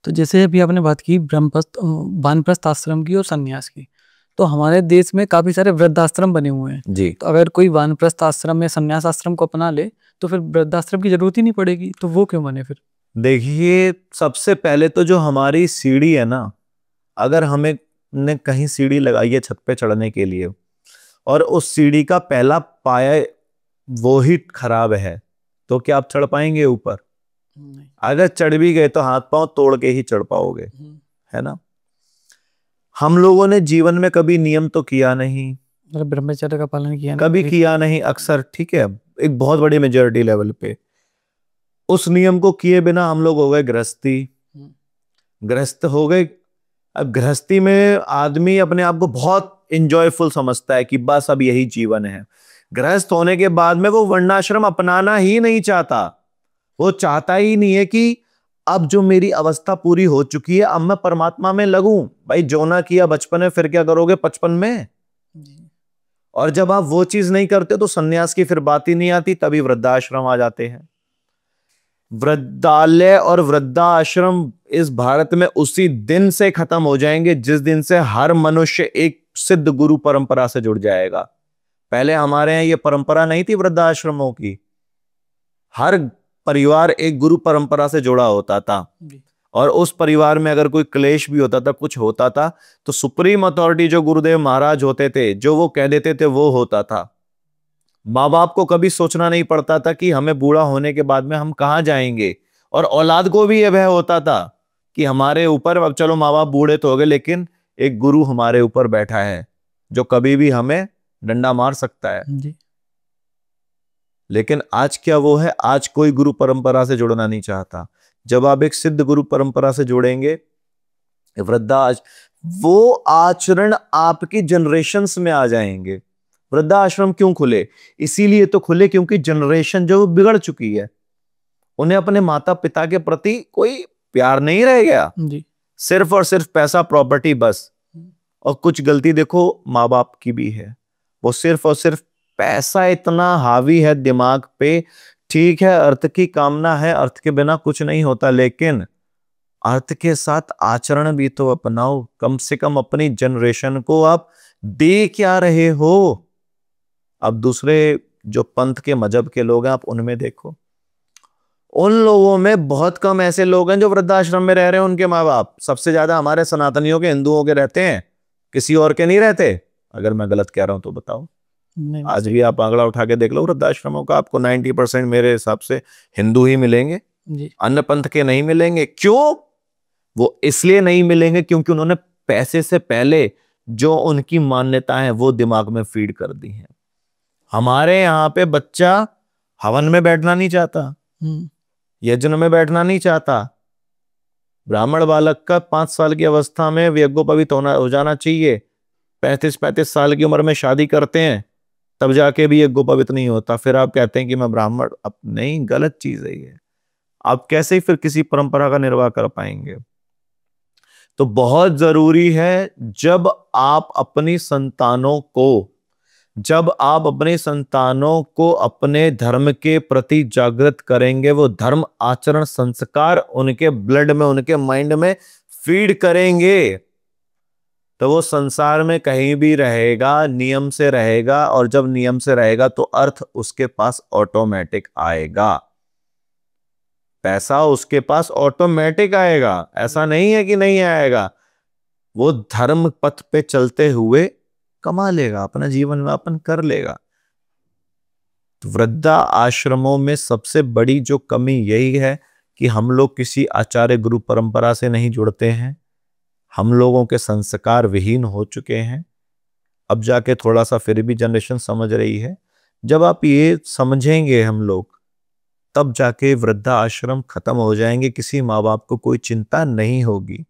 तो जैसे अभी आपने बात की वानप्रस्थ आश्रम की और संन्यास की, तो हमारे देश में काफी सारे वृद्धाश्रम बने हुए हैं। जी। तो अगर कोई वानप्रस्थ आश्रम या संन्यास आश्रम को अपना ले तो फिर वृद्धाश्रम की जरूरत ही नहीं पड़ेगी, तो वो क्यों बने फिर? देखिए, सबसे पहले तो जो हमारी सीढ़ी है ना, अगर हमें ने कहीं सीढ़ी लगाई है छत पे चढ़ने के लिए और उस सीढ़ी का पहला पाया वो ही खराब है, तो क्या आप चढ़ पाएंगे ऊपर? नहीं। अगर चढ़ भी गए तो हाथ पांव तोड़ के ही चढ़ पाओगे, है ना। हम लोगों ने जीवन में कभी नियम तो किया नहीं, मतलब ब्रह्मचर्य का पालन किया नहीं कभी कभी। किया नहीं अक्सर, ठीक है। एक बहुत बड़ी मेजोरिटी लेवल पे उस नियम को किए बिना हम लोग हो गए गृहस्थी, गृहस्थ हो गए। अब गृहस्थी में आदमी अपने आप को बहुत इंजॉयफुल समझता है कि बस अब यही जीवन है। गृहस्थ होने के बाद में वो वर्णाश्रम अपनाना ही नहीं चाहता। वो चाहता ही नहीं है कि अब जो मेरी अवस्था पूरी हो चुकी है, अब मैं परमात्मा में लगूं। भाई, जो ना किया बचपन में फिर क्या करोगे 55 में? और जब आप वो चीज नहीं करते तो सन्यास की फिर बात ही नहीं आती, तभी वृद्धाश्रम आ जाते हैं। वृद्धालय और वृद्धाश्रम इस भारत में उसी दिन से खत्म हो जाएंगे जिस दिन से हर मनुष्य एक सिद्ध गुरु परंपरा से जुड़ जाएगा। पहले हमारे यहाँ ये परंपरा नहीं थी वृद्धाश्रमों की। हर परिवार एक गुरु परंपरा से जुड़ा होता था और उस परिवार में अगर कोई क्लेश भी होता था, कुछ होता था, तो सुप्रीम अथॉरिटी जो गुरुदेव महाराज होते थे, जो वो कह देते थे वो होता था। माँ बाप को कभी सोचना नहीं पड़ता था कि हमें बूढ़ा होने के बाद में हम कहाँ जाएंगे, और औलाद को भी यह भय होता था कि हमारे ऊपर, अब चलो माँ बाप बूढ़े तो हो गए लेकिन एक गुरु हमारे ऊपर बैठा है जो कभी भी हमें डंडा मार सकता है। जी। लेकिन आज क्या वो है, आज कोई गुरु परंपरा से जुड़ना नहीं चाहता। जब आप एक सिद्ध गुरु परंपरा से जुड़ेंगे, वो आचरण आपकी जनरेशंस में आ जाएंगे। वृद्धाश्रम क्यों खुले? इसीलिए तो खुले क्योंकि जनरेशन जो बिगड़ चुकी है, उन्हें अपने माता पिता के प्रति कोई प्यार नहीं रह गया। जी। सिर्फ और सिर्फ पैसा, प्रॉपर्टी, बस। और कुछ गलती देखो माँ बाप की भी है, वो सिर्फ और सिर्फ पैसा इतना हावी है दिमाग पे। ठीक है, अर्थ की कामना है, अर्थ के बिना कुछ नहीं होता, लेकिन अर्थ के साथ आचरण भी तो अपनाओ। कम से कम अपनी जनरेशन को आप दे क्या रहे हो? अब दूसरे जो पंथ के मजहब के लोग हैं, आप उनमें देखो, उन लोगों में बहुत कम ऐसे लोग हैं जो वृद्धाश्रम में रह रहे हैं। उनके माँ बाप सबसे ज्यादा हमारे सनातनियों के, हिंदुओं के रहते हैं, किसी और के नहीं रहते। अगर मैं गलत कह रहा हूं तो बताओ। नहीं। आज भी आप आंकड़ा उठा के देख लो वृद्धाश्रमों का, आपको 90% मेरे हिसाब से हिंदू ही मिलेंगे, जी। अन्य पंथ के नहीं मिलेंगे। क्यों? वो इसलिए नहीं मिलेंगे क्योंकि उन्होंने पैसे से पहले जो उनकी मान्यता है वो दिमाग में फीड कर दी है। हमारे यहाँ पे बच्चा हवन में बैठना नहीं चाहता, यज्ञ में बैठना नहीं चाहता। ब्राह्मण बालक का 5 साल की अवस्था में यज्ञोपवीत हो जाना चाहिए। 35-35 साल की उम्र में शादी करते हैं, तब जाके भी यज्ञोपवीत नहीं होता। फिर आप कहते हैं कि मैं ब्राह्मण, अब नहीं, गलत चीज है ये। आप कैसे ही फिर किसी परंपरा का निर्वाह कर पाएंगे? तो बहुत जरूरी है, जब आप अपनी संतानों को अपने धर्म के प्रति जागृत करेंगे, वो धर्म आचरण संस्कार उनके ब्लड में, उनके माइंड में फीड करेंगे, तो वो संसार में कहीं भी रहेगा, नियम से रहेगा। और जब नियम से रहेगा तो अर्थ उसके पास ऑटोमेटिक आएगा, पैसा उसके पास ऑटोमेटिक आएगा। ऐसा नहीं है कि नहीं आएगा, वो धर्म पथ पे चलते हुए कमा लेगा, अपना जीवन यापन कर लेगा। तो वृद्धा आश्रमों में सबसे बड़ी जो कमी यही है कि हम लोग किसी आचार्य गुरु परंपरा से नहीं जुड़ते हैं। हम लोगों के संस्कार विहीन हो चुके हैं। अब जाके थोड़ा सा फिर भी जनरेशन समझ रही है। जब आप ये समझेंगे हम लोग, तब जाके वृद्धा आश्रम खत्म हो जाएंगे, किसी माँ बाप को कोई चिंता नहीं होगी।